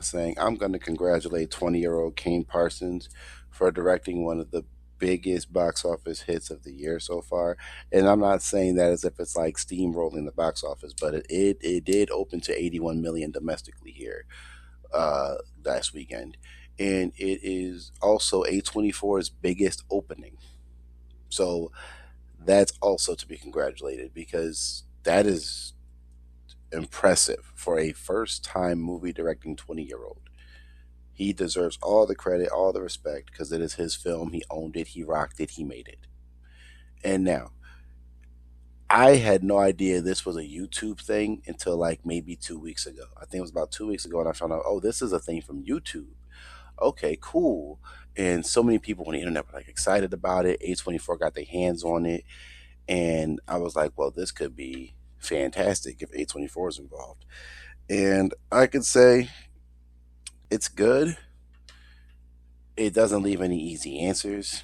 saying I'm going to congratulate 20-year-old Kane Parsons for directing one of the biggest box office hits of the year so far. And I'm not saying that as if it's like steamrolling the box office, but it did open to 81 million domestically here last weekend. And it is also A24's biggest opening. So that's also to be congratulated because that is impressive for a first time movie directing 20-year-old. He deserves all the credit, all the respect because it is his film. He owned it, he rocked it, he made it. And now, I had no idea this was a YouTube thing until like maybe 2 weeks ago. I think it was about 2 weeks ago, and I found out, oh, this is a thing from YouTube. Okay, cool. And so many people on the internet were like excited about it. A24 got their hands on it, and I was like, well, this could be fantastic if A24 is involved. And I could say it's good. It doesn't leave any easy answers,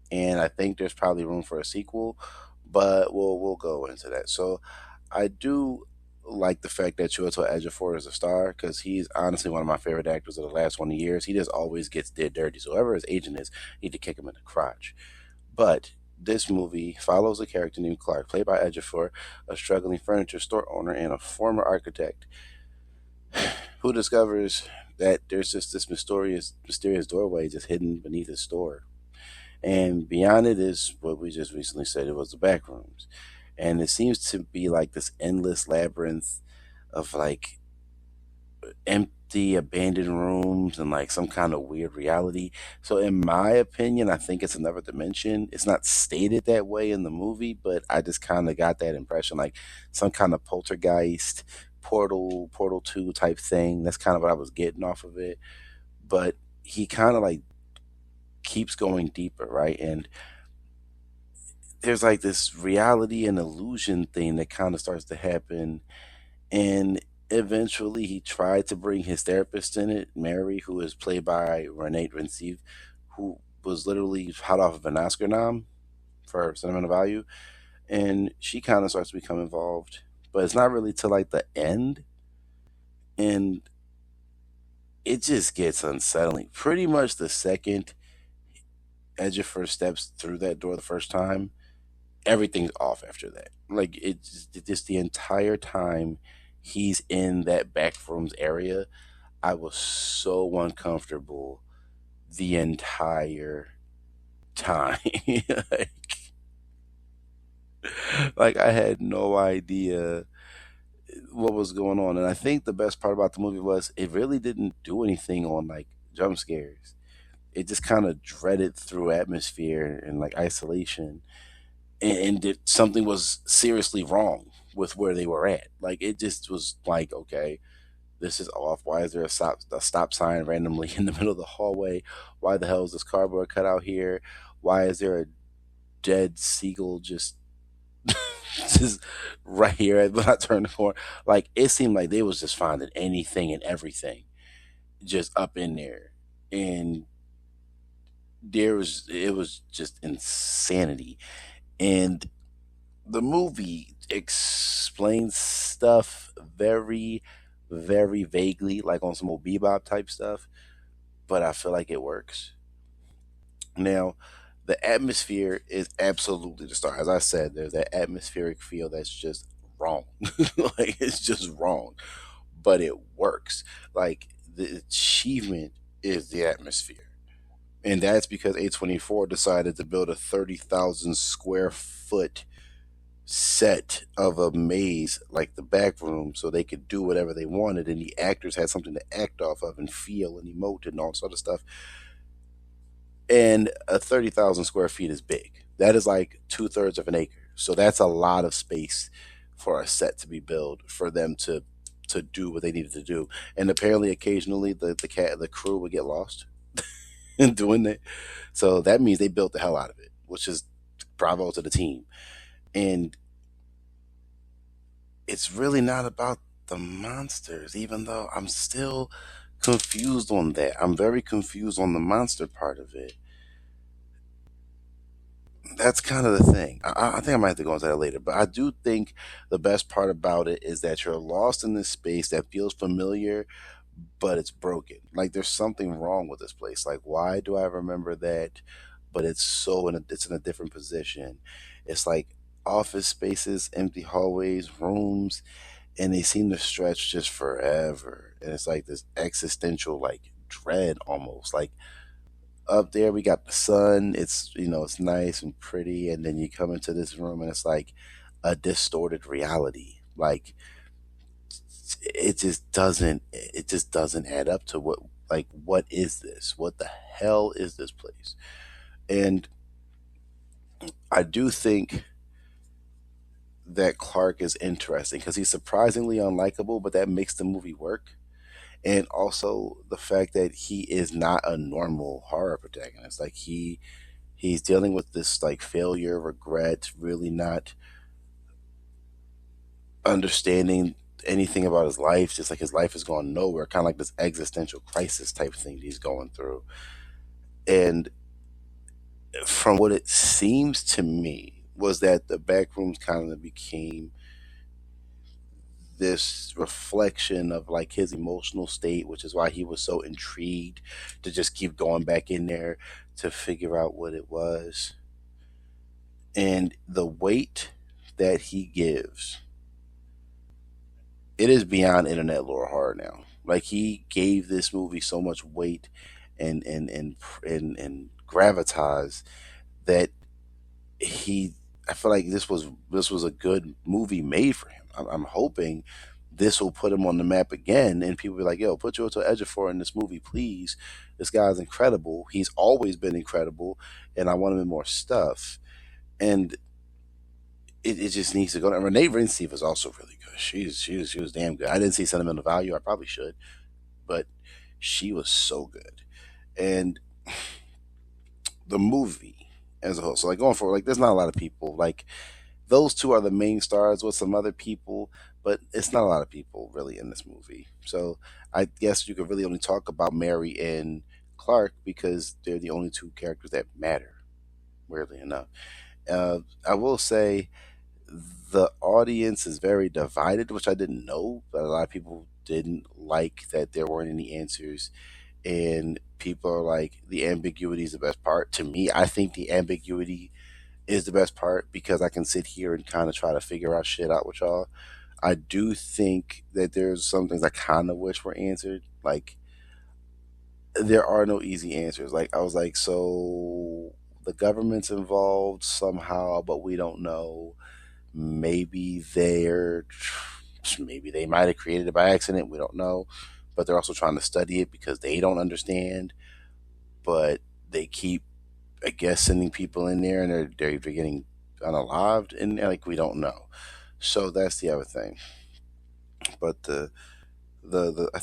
and I think there's probably room for a sequel, but we'll go into that. So I do like the fact that Chiwetel Ejiofor is a star because he's honestly one of my favorite actors of the last 20 years. He just always gets did dirty. So whoever his agent is, need to kick him in the crotch. But this movie follows a character named Clark, played by Ejiofor, a struggling furniture store owner and a former architect who discovers that there's just this mysterious doorway just hidden beneath his store. And beyond it is what we just recently said it was the Backrooms. And it seems to be like this endless labyrinth of like empty, abandoned rooms and like some kind of weird reality. So, in my opinion, I think it's another dimension. It's not stated that way in the movie, but I just kind of got that impression like some kind of poltergeist, Portal 2 type thing. That's kind of what I was getting off of it. But he kind of like keeps going deeper, right? And there's like this reality and illusion thing that kind of starts to happen. And eventually he tried to bring his therapist in it, Mary, who is played by Renee Rensive, who was literally hot off of an Oscar nom for sentimental value. And she kind of starts to become involved. But it's not really till like the end. And it just gets unsettling. Pretty much the second Edgifer steps through that door the first time, everything's off after that. Like it just the entire time he's in that back rooms area, I was so uncomfortable the entire time. like, like I had no idea what was going on. And I think the best part about the movie was it really didn't do anything on like jump scares. It just kind of dreaded through atmosphere and like isolation and that something was seriously wrong with where they were at. Like it just was like, okay, this is off. Why is there a stop sign randomly in the middle of the hallway? Why the hell is this cardboard cut out here? Why is there a dead seagull just just right here when I turned the corner? Like it seemed like they was just finding anything and everything just up in there. And it was just insanity. And the movie explains stuff very, very vaguely, like on some old bebop type stuff, but I feel like it works. Now, the atmosphere is absolutely the star. As I said, there's that atmospheric feel that's just wrong. like, it's just wrong, but it works. Like, the achievement is the atmosphere. And that's because A24 decided to build a 30,000 square foot set of a maze like the back room so they could do whatever they wanted and the actors had something to act off of and feel and emote and all sort of stuff. And a 30,000 square feet is big. That is like two-thirds of an acre. So that's a lot of space for a set to be built for them to do what they needed to do. And apparently occasionally the crew would get lost in doing that. So that means they built the hell out of it, which is bravo to the team. And it's really not about the monsters, even though I'm still confused on that. I'm very confused on the monster part of it. That's kind of the thing. I think I might have to go into that later, but I do think the best part about it is that you're lost in this space that feels familiar, but it's broken. Like there's something wrong with this place. Like why do I remember that? But it's in a different position. It's like office spaces, empty hallways, rooms, and they seem to stretch just forever. And it's like this existential like dread almost. Like up there we got the sun. It's nice and pretty, and then you come into this room and it's like a distorted reality. Like it just doesn't add up to what is this? What the hell is this place? And I do think that Clark is interesting because he's surprisingly unlikable, but that makes the movie work. And also the fact that he is not a normal horror protagonist. Like he's dealing with this like failure, regret, really not understanding anything about his life, just like his life is going nowhere, kind of like this existential crisis type thing that he's going through. And from what it seems to me was that the Backrooms kind of became this reflection of like his emotional state, which is why he was so intrigued to just keep going back in there to figure out what it was. And the weight that he gives, it is beyond internet lore horror now. Like he gave this movie so much weight and gravitas that he I feel like this was a good movie made for him. I'm hoping this will put him on the map again, and people be like, "Yo, put Joe Ejiofor in this movie, please. This guy's incredible. He's always been incredible, and I want him in more stuff." And it just needs to go. And Renee Renzi was also really good. She was damn good. I didn't see Sentimental Value. I probably should, but she was so good. And the movie as a whole. So like going forward, like there's not a lot of people like those two are the main stars with some other people, but it's not a lot of people really in this movie. So I guess you could really only talk about Mary and Clark because they're the only two characters that matter, weirdly enough. I will say the audience is very divided, which I didn't know, but a lot of people didn't like that there weren't any answers. And people are like, the ambiguity is the best part. To me, I think the ambiguity is the best part because I can sit here and kind of try to figure out shit out with y'all. I do think that there's some things I kind of wish were answered. Like, there are no easy answers. Like, I was like, so the government's involved somehow, but we don't know. Maybe they're, maybe they might have created it by accident. We don't know. But they're also trying to study it because they don't understand. But they keep, I guess, sending people in there and they're getting unalived and like we don't know. So that's the other thing. But I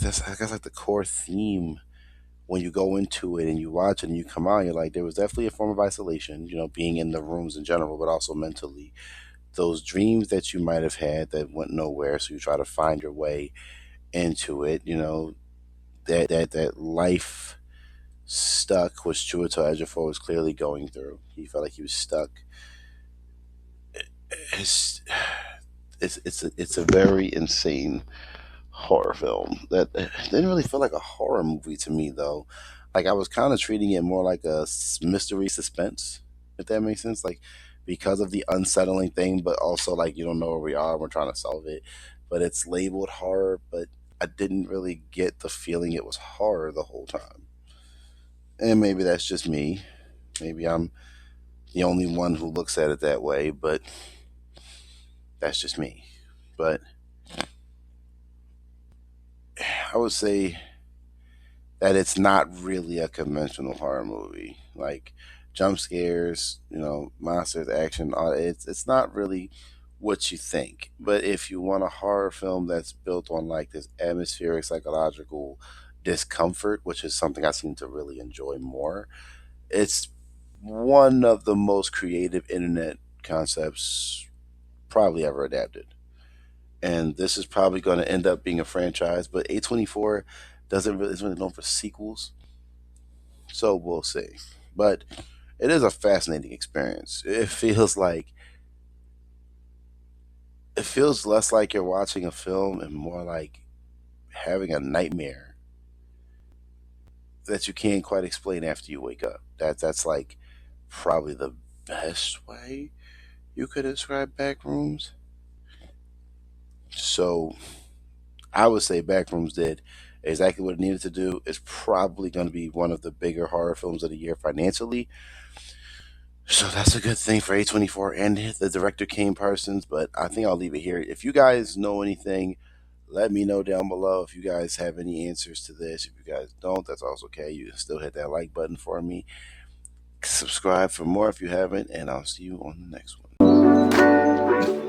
guess like the core theme when you go into it and you watch it and you come out, you're like, there was definitely a form of isolation, being in the rooms in general, but also mentally. Those dreams that you might have had that went nowhere, so you try to find your way into it, that life stuck, which Chiwetel Ejiofor was clearly going through. He felt like he was stuck. It's it's a very insane horror film that didn't really feel like a horror movie to me though. Like I was kind of treating it more like a mystery suspense, if that makes sense. Like because of the unsettling thing, but also like you don't know where we are. We're trying to solve it, but it's labeled horror. But I didn't really get the feeling it was horror the whole time. And maybe that's just me. Maybe I'm the only one who looks at it that way, but that's just me. But I would say that it's not really a conventional horror movie. Like jump scares, monsters, action, all it's not really what you think. But if you want a horror film that's built on like this atmospheric psychological discomfort, which is something I seem to really enjoy more, it's one of the most creative internet concepts probably ever adapted. And this is probably going to end up being a franchise, but A24 doesn't really is really known for sequels, so we'll see. But it is a fascinating experience. It feels less like you're watching a film and more like having a nightmare that you can't quite explain after you wake up. That's like probably the best way you could describe Backrooms. So I would say Backrooms did exactly what it needed to do. It's probably going to be one of the bigger horror films of the year financially. So that's a good thing for A24 and the director Kane Parsons. But I think I'll leave it here. If you guys know anything, let me know down below. If you guys have any answers to this, if you guys don't, that's also okay. You can still hit that like button for me. Subscribe for more if you haven't, and I'll see you on the next one.